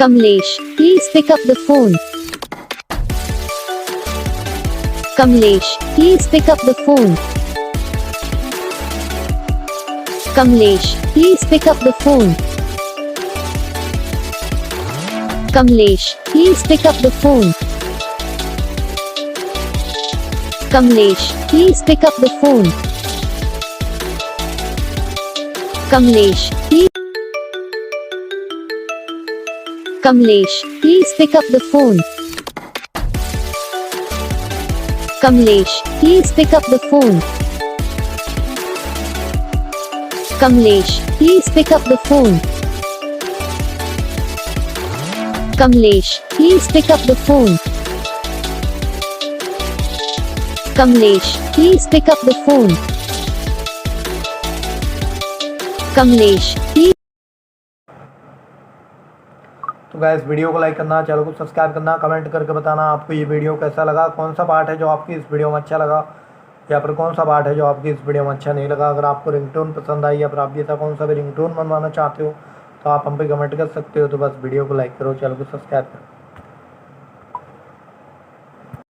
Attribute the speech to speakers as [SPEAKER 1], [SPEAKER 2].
[SPEAKER 1] Kamlesh, please pick up the phone. Kamlesh, please pick up the phone. Kamlesh, please pick up the phone. Kamlesh, please pick up the phone. Kamlesh, please pick up the phone. Kamlesh, please. Kamlesh, please pick up the phone. Kamlesh, please pick up the phone. Kamlesh, please pick up the phone. Kamlesh, please pick up the phone. Kamlesh, please pick up the phone. Kamlesh, please.
[SPEAKER 2] तो guys video को like करना, channel को subscribe करना, comment करके बताना आपको ये video कैसा लगा, कौन सा पार्ट है जो आपकी इस वीडियो में अच्छा लगा या फिर कौन सा पार्ट है जो आपकी इस वीडियो में अच्छा नहीं लगा। अगर आपको रिंगटोन पसंद आई या फिर आप भी ऐसा कौन सा भी रिंगटोन बनवाना चाहते हो तो आप हम पे कमेंट कर सकते हो। तो बस वीडियो को लाइक करो, चैनल को सब्सक्राइब करो।